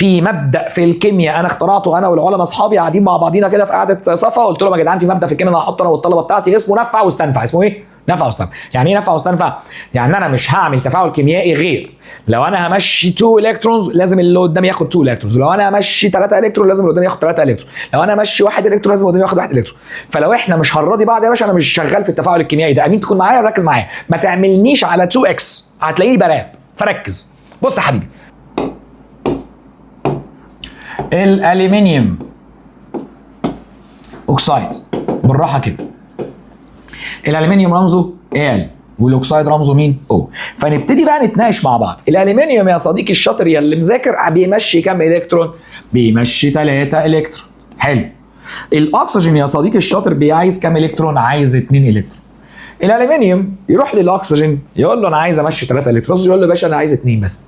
في مبدا في الكيمياء انا اخترعته انا والعلماء اصحابي قاعدين مع بعضينا كده في قعده صفا، قلت لهم يا جدعان في مبدا في الكيمياء انا هحطه انا والطلبه بتاعتي اسمه نفع واستنفع. اسمه ايه؟ نفع واستنفع. يعني ايه نفع واستنفع؟ يعني انا مش هعمل تفاعل كيميائي غير لو انا همشي 2 الكترونز لازم اللي قدامي ياخد 2 الكترونز، لو انا همشي 3 الكترون لازم اللي قدامي ياخد 3 الكترون، لو انا همشي 1 الكترون لازم اللي قدامي ياخد 1 الكترون. فلو احنا مش هنراضي بعض يا باشا انا مش شغال في التفاعل الكيميائي ده. امين تكون معايا ركز معايا، ما تعملنيش على 2 اكس هتلاقيني براب. فركز. بص يا حبيبي، الالومنيوم اوكسايد بالراحه كده، الالومنيوم رمزه ال والاكسايد رمزه مين؟ او. فنبتدي بقى نتناقش مع بعض. الالومنيوم يا صديقي الشاطر يا اللي مذاكر بيمشي كام الكترون؟ بيمشي 3 الكترون. حلو. الاكسجين يا صديقي الشاطر عايز كام الكترون؟ عايز 2 الكترون. الالومنيوم يروح للاكسجين يقول له انا عايز امشي 3 الكترون، يقول له يا باشا انا عايز 2 بس.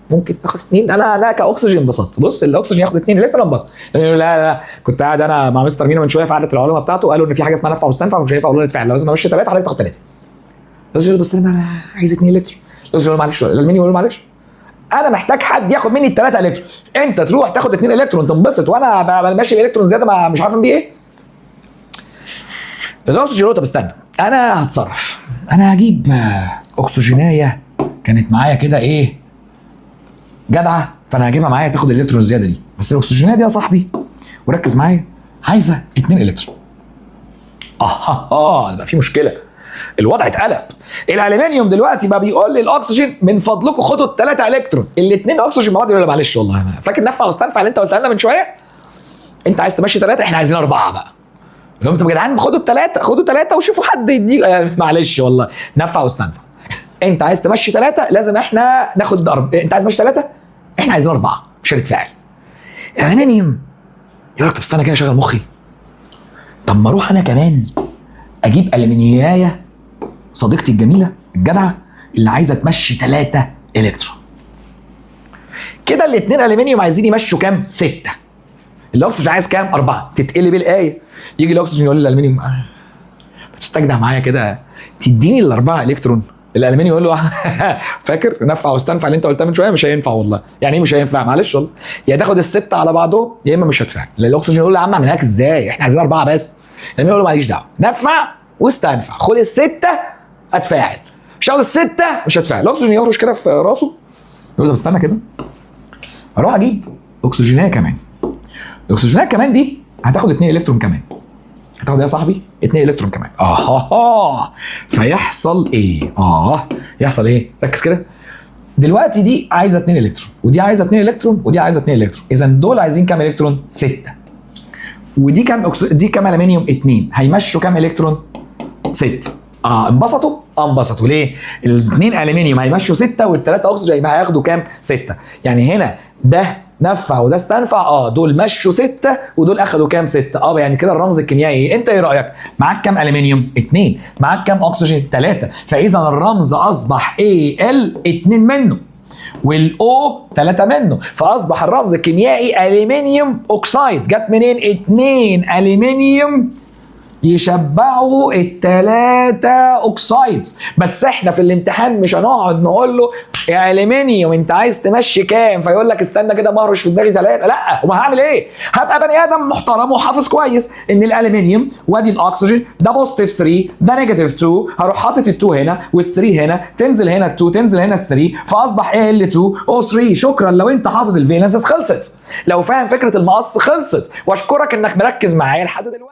ممكن تاخد 2؟ انا كاكسجين انبسطت. بص الاكسجين ياخد 2 الكترون انبسط. لا كنت قاعد انا مع مستر مينا من شويه في قعده العلماء بتاعته، قالوا ان في حاجه اسمها نفع واستنفع ومش هينفع اقول نتفاعل، لازم امشي 3 حضرتك تاخد 3. الاكسجين بس انا عايز 2 الكترون. الاكسجين يقول معلش، الالمنيوم يقول معلش انا محتاج حد ياخد مني ال3 الكترون، انت تروح تاخد 2 الكترون تنبسط وانا ماشي الالكترون زياده ما مش عارف بيه ايه. الاكسجين يقول طب استنى انا هتصرف، انا هجيب اكسجينايه كانت معايا كده ايه جدعه، فانا هجيبها معايا تاخد الالكترون الزياده دي، بس الاكسجينايه دي يا صاحبي وركز معايا عايزه 2 الكترون. ده في مشكله، الوضع اتقلب. الالومنيوم دلوقتي بقى بيقول للاكسجين من فضلكم خدوا ال3 الكترون، الاثنين اكسجين مع بعض. يقول له معلش والله ما فاكر نفع واستنفع اللي انت قلتها لنا من شويه؟ انت عايز تمشي 3 احنا عايزين 4 بقى. قال لهم طب يا جدعان خدوا ال3 خدوا 3 وشوفوا حد يديك. معلش والله نفع واستنفع. انت عايز تمشي 3 لازم احنا ناخد انت عايز تمشي 3 احنا عايزين 4 مش هنتفاعل. الالومنيوم يقول لك طب استنى كده اشغل مخي، طب ما اروح انا كمان اجيب الومنيايه صديقتي الجميله الجدعه اللي عايزه تمشي 3 الكترون. كده الاثنين الومنيوم عايزين يمشوا كام؟ 6. الاكسجين عايز كام؟ 4. تتقلب الايه، يجي الاكسجين يقول للالومنيوم بتستجدع معايا كده تديني ال4 الكترون. الالماني يقول له فاكر نفع واستنفع اللي انت قلتها من شويه؟ مش هينفع والله. يعني ايه مش هينفع؟ معلش والله يا تاخد ال6 على بعضهم يا اما مش هتفاعل. الاكسجين يقول له يا عم اعملها لك ازاي؟ احنا عايزين 4 بس. الالماني يقول له ماليش دعوه، نفع واستنفع، خد ال6 اتفاعل، مش هاخد ال6 مش هتفاعل. الاكسجين يهرش كده في راسه يقول له استنى كده اروح اجيب اكسجينيه كمان. الاكسجينيه كمان دي هتاخد 2 الكترون كمان. هتاخد ايه يا صاحبي؟ 2 الكترون كمان. فيحصل ايه؟ يحصل ايه؟ ركز كده. دلوقتي دي عايزه 2 الكترون ودي عايزه 2 الكترون ودي عايزه 2 الكترون، اذا دول عايزين كام الكترون؟ 6. ودي كام دي كام الومنيوم؟ 2. هيمشوا كام الكترون؟ 6. انبسطوا؟ انبسطوا. ليه؟ الاثنين الومنيوم هيمشوا 6 والثلاثه اكسجين هياخدوا كام؟ 6. يعني هنا ده نفع وده استنفع. دول مشوا 6 ودول اخدوا كام؟ 6. يعني كده الرمز الكيميائي ايه؟ انت ايه رايك؟ معاك كام الومنيوم؟ 2. معاك كام اكسجين؟ 3. فاذا الرمز اصبح Al 2 منه والاو 3 منه، فاصبح الرمز الكيميائي الومنيوم اوكسايد. جت منين؟ 2 الومنيوم يشبعوا ال3 اوكسايد. بس احنا في الامتحان مش هنقعد نقول له يا الومنيوم انت عايز تمشي كام فيقول لك استنى كده مهرش في دماغي 3. لا، وما هعمل ايه؟ هبقى بني ادم محترم وحافظ كويس ان الالومنيوم وادي الاكسجين ده بوزيتيف 3 ده نيجاتيف 2، هروح حاطط ال2 هنا وال3 هنا، تنزل هنا ال2 تنزل هنا ال3 فاصبح Al2O3. شكرا لو انت حافظ الفالنسز خلصت، لو فاهم فكره المقص خلصت، واشكرك انك مركز معايا لحد دلوقتي.